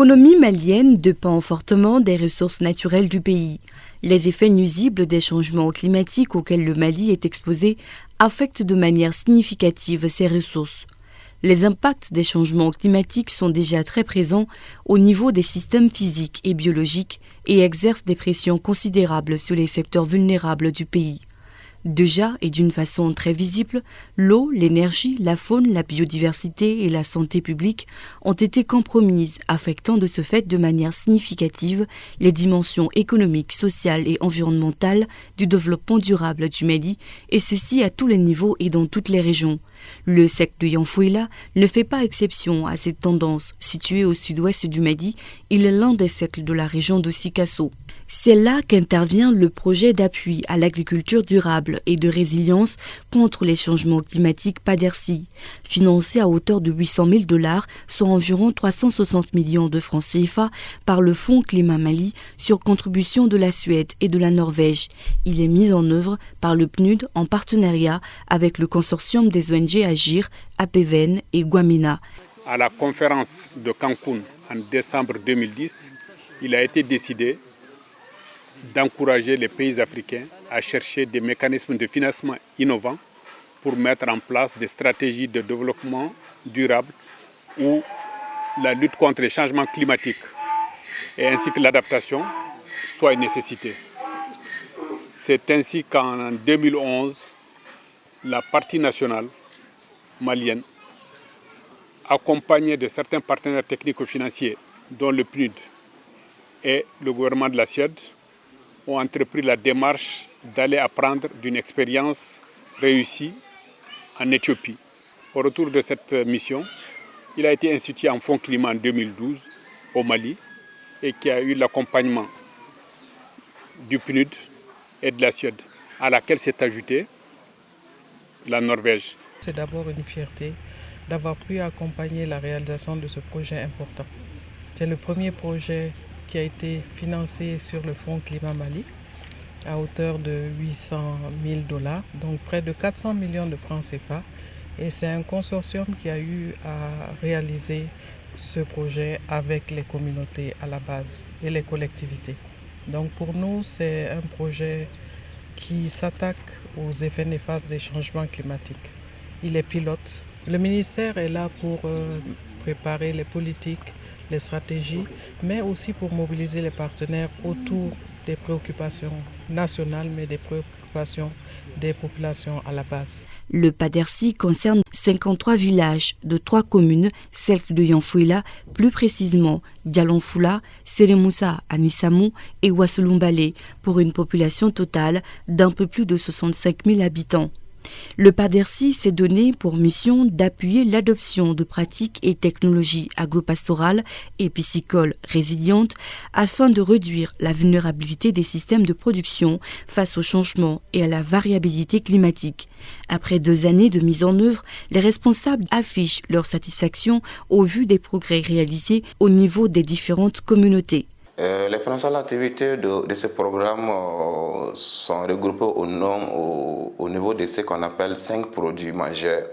L'économie malienne dépend fortement des ressources naturelles du pays. Les effets nuisibles des changements climatiques auxquels le Mali est exposé affectent de manière significative ses ressources. Les impacts des changements climatiques sont déjà très présents au niveau des systèmes physiques et biologiques et exercent des pressions considérables sur les secteurs vulnérables du pays. Déjà, et d'une façon très visible, l'eau, l'énergie, la faune, la biodiversité et la santé publique ont été compromises, affectant de ce fait de manière significative les dimensions économiques, sociales et environnementales du développement durable du Mali, et ceci à tous les niveaux et dans toutes les régions. Le cercle de Yanfouila ne fait pas exception à cette tendance. Situé au sud-ouest du Mali, il est l'un des cercles de la région de Sikasso. C'est là qu'intervient le projet d'appui à l'agriculture durable et de résilience contre les changements climatiques PADERCI, financé à hauteur de 800 000 $, soit environ 360 millions de francs CFA, par le Fonds Climat Mali sur contribution de la Suède et de la Norvège. Il est mis en œuvre par le PNUD en partenariat avec le consortium des ONG Agir, APVN et Guamina. À la conférence de Cancun en décembre 2010, il a été décidé d'encourager les pays africains à chercher des mécanismes de financement innovants pour mettre en place des stratégies de développement durable où la lutte contre les changements climatiques et ainsi que l'adaptation soit une nécessité. C'est ainsi qu'en 2011, la partie nationale malienne, accompagnée de certains partenaires technico-financiers, dont le PNUD et le gouvernement de la Suède, ont entrepris la démarche d'aller apprendre d'une expérience réussie en Éthiopie. Au retour de cette mission, il a été institué un fonds climat en 2012 au Mali et qui a eu l'accompagnement du PNUD et de la Suède, à laquelle s'est ajoutée la Norvège. C'est d'abord une fierté d'avoir pu accompagner la réalisation de ce projet important. C'est le premier projet qui a été financé sur le Fonds Climat Mali à hauteur de 800 000 $, donc près de 400 millions de francs CFA. Et c'est un consortium qui a eu à réaliser ce projet avec les communautés à la base et les collectivités. Donc pour nous, c'est un projet qui s'attaque aux effets néfastes des changements climatiques. Il est pilote. Le ministère est là pour préparer les politiques, les stratégies, mais aussi pour mobiliser les partenaires autour des préoccupations nationales, mais des préoccupations des populations à la base. Le PADERCI concerne 53 villages de 3 communes, celles de Yanfouila, plus précisément Dialonfoula, Seremoussa, Anissamou et Ouassoulumbale, pour une population totale d'un peu plus de 65 000 habitants. Le PADERCI s'est donné pour mission d'appuyer l'adoption de pratiques et technologies agropastorales et piscicoles résilientes afin de réduire la vulnérabilité des systèmes de production face au changement et à la variabilité climatique. Après 2 années de mise en œuvre, les responsables affichent leur satisfaction au vu des progrès réalisés au niveau des différentes communautés. Les principales activités de ce programme sont regroupées au niveau de ce qu'on appelle 5 produits majeurs.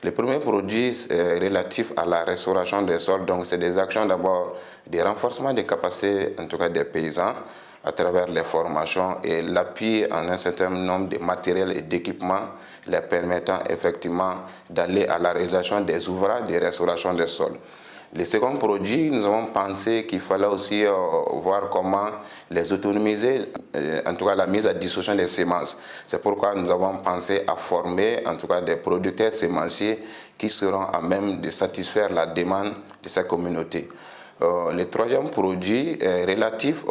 Le premier produit est relatif à la restauration des sols, donc c'est des actions d'abord de renforcement des capacités, en tout cas des paysans, à travers les formations et l'appui en un certain nombre de matériels et d'équipements les permettant effectivement d'aller à la réalisation des ouvrages de restauration des sols. Le second produit, nous avons pensé qu'il fallait aussi voir comment les autonomiser, en tout cas la mise à disposition des semences. C'est pourquoi nous avons pensé à former en tout cas des producteurs sémenciers qui seront à même de satisfaire la demande de ces communautés. Le troisième produit est relatif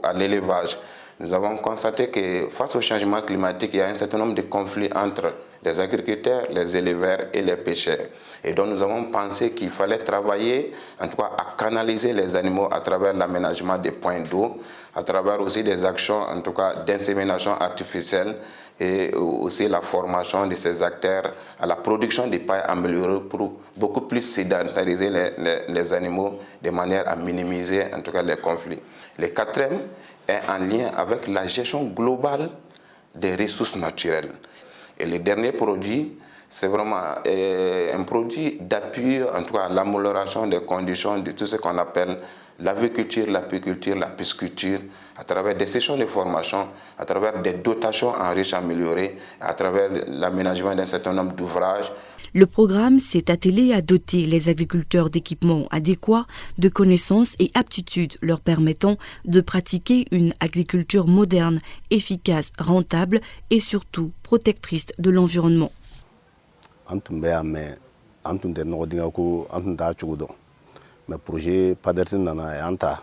à l'élevage. Nous avons constaté que face au changement climatique, il y a un certain nombre de conflits entre les agriculteurs, les éleveurs et les pêcheurs. Et donc nous avons pensé qu'il fallait travailler, en tout cas à canaliser les animaux à travers l'aménagement des points d'eau, à travers aussi des actions, en tout cas d'insémination artificielle et aussi la formation de ces acteurs à la production des pailles améliorées pour beaucoup plus sédentariser les animaux de manière à minimiser en tout cas les conflits. Le quatrième est en lien avec la gestion globale des ressources naturelles. Et le dernier produit, c'est vraiment un produit d'appui, en tout cas à l'amélioration des conditions de tout ce qu'on appelle l'aviculture, l'apiculture, la pisciculture, à travers des sessions de formation, à travers des dotations enrichies, améliorées, à travers l'aménagement d'un certain nombre d'ouvrages. Le programme s'est attelé à doter les agriculteurs d'équipements adéquats, de connaissances et aptitudes leur permettant de pratiquer une agriculture moderne, efficace, rentable et surtout protectrice de l'environnement. Mais projet Padersi nana anta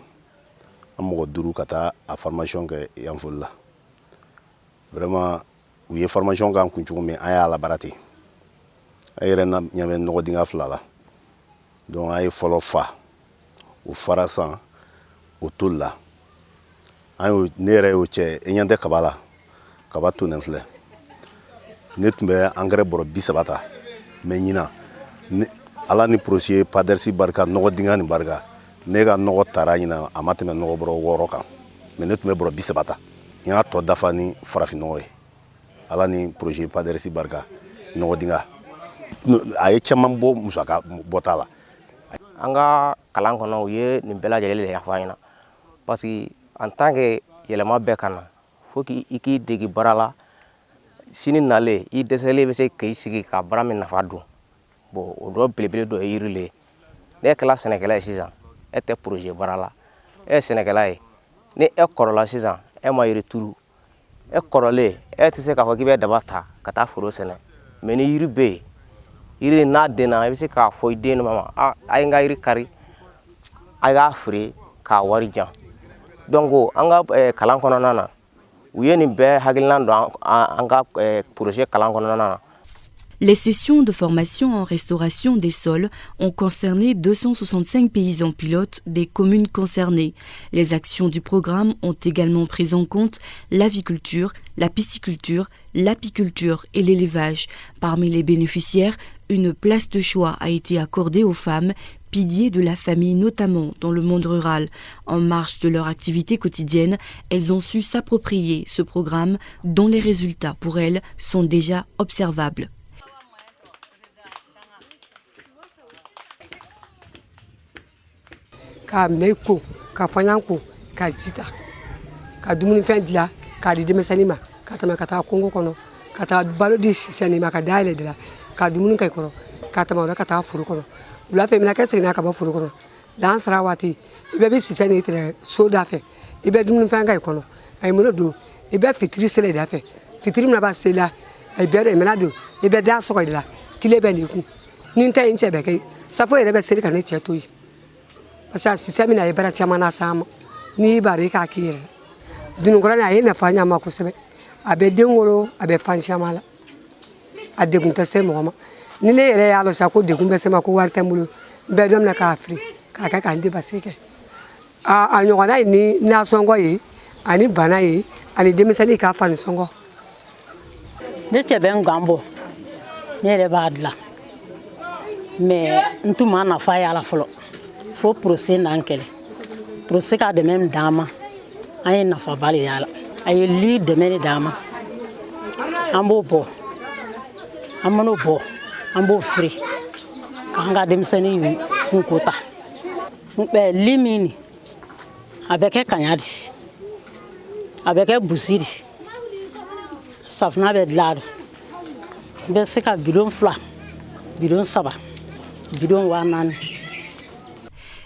amogo duru kata a formation ke yanfolla vraiment u ye formation kan kunchugo me aya la barati ayre na nyame no dinga flala donc ay folo fa u farasan u tulla ayo nere o che enyande kabala kabatu nenfle netumbe engrais boro bisabata me nyina ala ni projet Padersi barka nogo dinga ni barka nega nogo taranyina amateme nogo boro woro kan mais netume boro bisabata ina to dafa ni farafi nogo ala ni projet Padersi barka nogo dinga aye chaman bo musaka botala anga kalan kono ye ni bela jalele ya fayina parce que en tant que yelema be kana faut que iki degi barala sini nale I desele be se kay sigi ka barami na fadu bon o do belebele do yirile ne kala Sénégalais sisan était projet barala e Sénégalais ni e korola sisan e ma yiri turu e korole e tise ka fo gibe dabata kata foro sene mais ni yiri be yiri na dena e se ka fo ide no mama ay nga yiri kari ay ga free ka warija donc anga kalan kono nana uye ni be hagilando anga projet kalan kono nana. Les sessions de formation en restauration des sols ont concerné 265 paysans pilotes des communes concernées. Les actions du programme ont également pris en compte l'aviculture, la pisciculture, l'apiculture et l'élevage. Parmi les bénéficiaires, une place de choix a été accordée aux femmes, piliers de la famille notamment dans le monde rural. En marge de leur activité quotidienne, elles ont su s'approprier ce programme dont les résultats pour elles sont déjà observables. Ka meko ka fanyanko ka jita ka dumuni fen dila ka di demesanima ka tama ka ta kongo kono ka ta balo di sisanima ka daile dila ka dumuni kay kono ka tama ka ta furu kono ula fe mina ka sina ka ba furu kono dan sarawati ibe bi sisani tere soda fe ibe dumuni fen kay kono ay mono do ibe fitri sele da fe fitri na ba sela ay be re mina do ibe da so ko dila kile be ni ku nin ta inche be kay safo ere be sele ka ne cheto yi asa sistemi na ibara chamana sama ni bari ka kire dinu ngora na yena fanya makusebe abe dengolo abe fanshamala adegunta se moma ni ne yere ya lo sako degunta se mako warta mulo be dom na ka afri ka ka ndi basike a nyogana ni na songo yi ani bana yi ani demisani ka fan songo de chebe ngambo ne le badla mais ntuma na fa ya la folo faut procès nankele procès ka de même dama ay na fa bali yala ay li de même dama ambo bo amano bo ambo free kanga dem sani kunkota be limini avec kanyadi avec busiri safna be lado be se ka bidon fla bidon saba bidon wanane.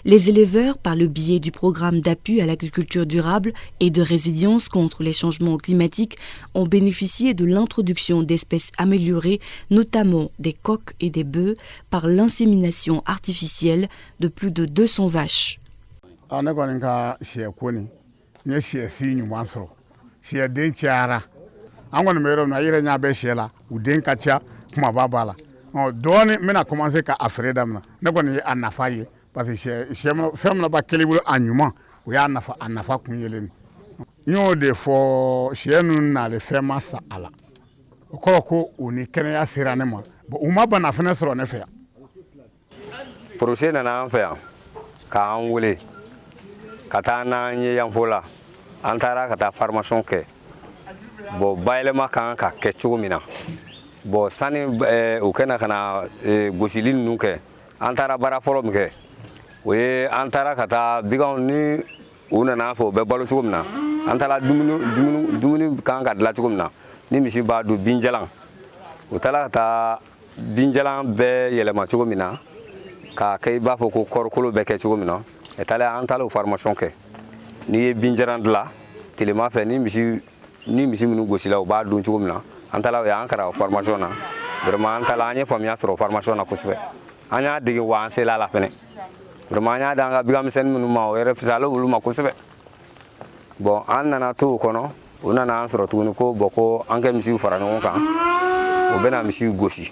Les éleveurs, par le biais du programme d'appui à l'agriculture durable et de résilience contre les changements climatiques, ont bénéficié de l'introduction d'espèces améliorées, notamment des coqs et des bœufs, par l'insémination artificielle de plus de 200 vaches. Parce que femme n'a pas quel animal ou y'a nafa kunyelen nyo de fo chienu na le fema sa ala ko oni kene ya sirane ma bo uma bana fene soro ne fe projet na an fe ka an wele kata na nye yan fola antara kata formation ke bo baile ma kan ka ke chugumina bon sani o kɛna ka na gosili ninnu kɛ an taara baara fɔlɔ min kɛ o ye an taara ka taa biganw ni u nana fɔ u bɛ balo cogo min na an taara dumuni kan ka dilan cogo min na ni misi b'a dun binjalan u taara ka taa binjalan bɛɛ yɛlɛma cogo min na k'a kɛ i b'a fɔ ko kɔrikolo bɛ kɛ cogo min na an taara o formation kɛ n'i ye binjalan dilan tilema fɛ ni misi minnu gosila u b'a dun cogo min na an taara o y'an kalan o formation na vraiment an taara an ye faamuya sɔrɔ o formation na kosɛbɛ an y'a dege wa an sela la fɛnɛ vraiment an y'a di an ka bigamisɛnnin minnu ma o yɛrɛ fisayala olu ma kosɛbɛ bon an nana to o kɔnɔ o nana an sɔrɔ tuguni ko bon ko an kɛ misiw fara ɲɔgɔn kan o bɛna misiw gosi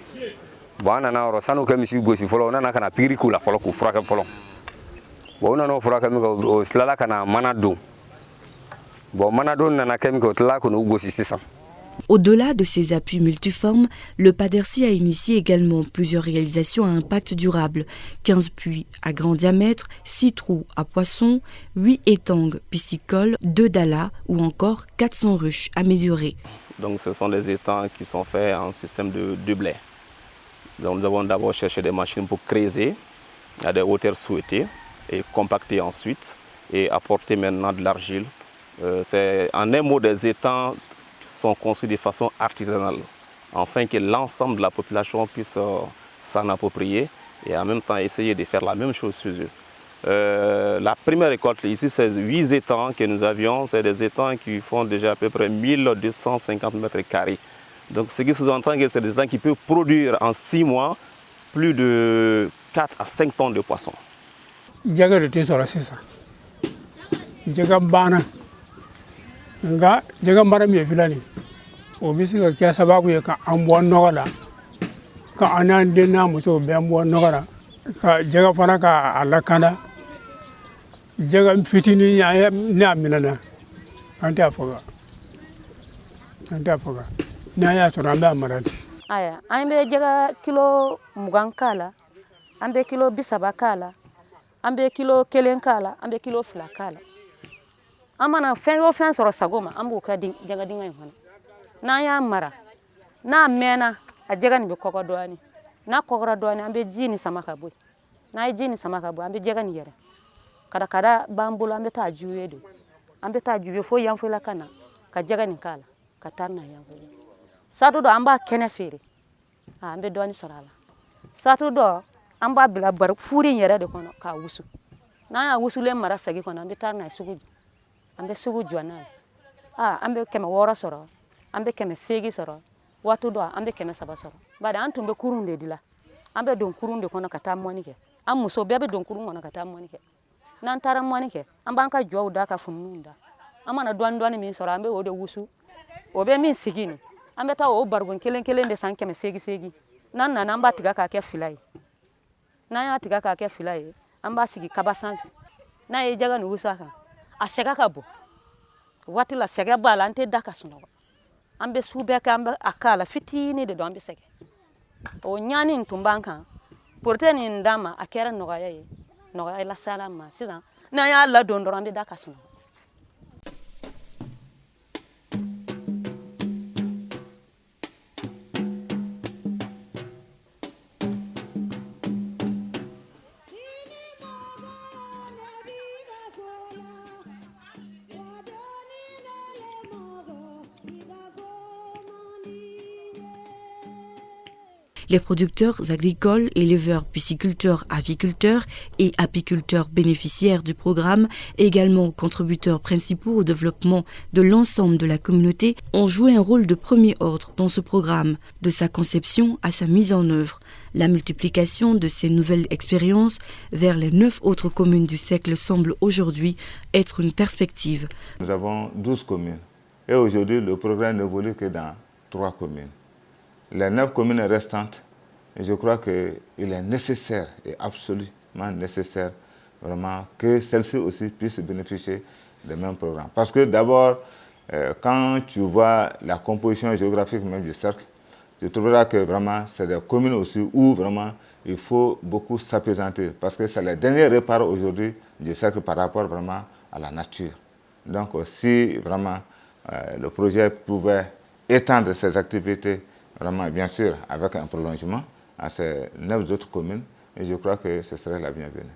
bon an nana yɔrɔ sanu kɛ misiw gosi fɔlɔ o nana ka na pikiri k'u la fɔlɔ k'u furakɛ fɔlɔ bon o nana o furakɛ min kɛ o tilala ka na mana don bon mana don nana kɛ min kɛ o tilala ka n'u gosi sisan. Au-delà de ces appuis multiformes, le PADERCI a initié également plusieurs réalisations à impact durable. 15 puits à grand diamètre, 6 trous à poissons, 8 étangs piscicoles, 2 dalas ou encore 400 ruches améliorées. Donc ce sont des étangs qui sont faits en système de blé. Donc nous avons d'abord cherché des machines pour creuser à des hauteurs souhaitées et compacter ensuite et apporter maintenant de l'argile. C'est en un mot des étangs sont construits de façon artisanale, afin que l'ensemble de la population puisse s'en approprier et en même temps essayer de faire la même chose chez eux. La première récolte ici, c'est 8 étangs que nous avions, c'est des étangs qui font déjà à peu près 1250 mètres carrés. Donc ce qui sous-entend que c'est des étangs qui peuvent produire en 6 mois plus de 4 à 5 tonnes de poissons. Nga jega mara mi filani o bisi ka kya sababu ye ka ambo nogala ka anan de na muso be ambo nogala ka jega fana ka alakana jega fitini ya na minana anta foga na ya so ramba marati aya ambe jega kilo mugan kala ambe kilo bisaba kala ambe kilo kelen kala ambe kilo fla kala amana fen yo fen soro sagoma ambu ka jaga dinga yona na ya mara na mena a jaga ni be koko doani na kokora doani ambe jini samaka boy na jini samaka boy ambe jaga ni yere kada bambulo ambe ta juwe do ambe ta juwe fo yam fo la kana ka jaga ni kala ka tarna yam fo satu do amba kene fere ambe doani sorala satu do amba bila bar furi yere de kono ka wusu na ya wusu le mara sagi kono ambe tarna sugu ambe sugu jwana ambe keme wora soro ambe keme segi soro watu do ambe keme saba soro bada antumbe kurunde dila ambe don kurunde kono kata monike amuso bebe don kurun kono kata monike nan tara monike ambanka jowda ka fununda amana douane min soro ambe wode wusu obe min sigini ambe ta o bargon kelen de san keme segi nan amba tiga ka ke filai na ya tiga ka ke filai amba sigi kabasan na e jaga no wusaka asega kabo wati la sega bala ante daka suno ambe sube ka ambe akala fitini de do ambe sege o nyani ntumbanka porteni ndama akera nogaya la salama siza na ya la dondoro ambe daka suno. Les producteurs agricoles, éleveurs, pisciculteurs, aviculteurs et apiculteurs bénéficiaires du programme, également contributeurs principaux au développement de l'ensemble de la communauté, ont joué un rôle de premier ordre dans ce programme, de sa conception à sa mise en œuvre. La multiplication de ces nouvelles expériences vers les 9 autres communes du Cercle semble aujourd'hui être une perspective. Nous avons 12 communes et aujourd'hui le programme n'évolue que dans 3 communes. Les 9 communes restantes, je crois qu'il est nécessaire et absolument nécessaire vraiment que celles-ci aussi puissent bénéficier des mêmes programmes. Parce que d'abord, quand tu vois la composition géographique même du cercle, tu trouveras que vraiment c'est des communes aussi où vraiment il faut beaucoup s'apaisanter parce que c'est le dernier repère aujourd'hui du cercle par rapport vraiment à la nature. Donc si vraiment le projet pouvait étendre ses activités vraiment, bien sûr, avec un prolongement à ces 9 autres communes, et je crois que ce serait la bienvenue.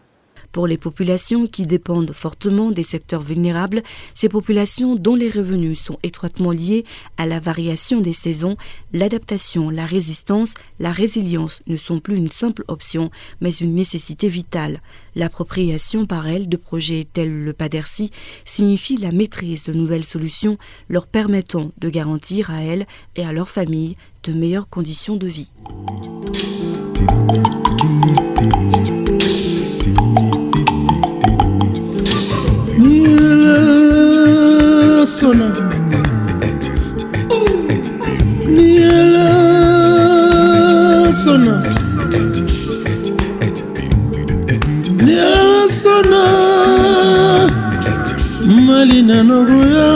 Pour les populations qui dépendent fortement des secteurs vulnérables, ces populations dont les revenus sont étroitement liés à la variation des saisons, l'adaptation, la résistance, la résilience ne sont plus une simple option, mais une nécessité vitale. L'appropriation par elles de projets tels le PADERCI signifie la maîtrise de nouvelles solutions leur permettant de garantir à elles et à leurs familles de meilleures conditions de vie. Sona Niela Sona Niela Sona Malina Nogoya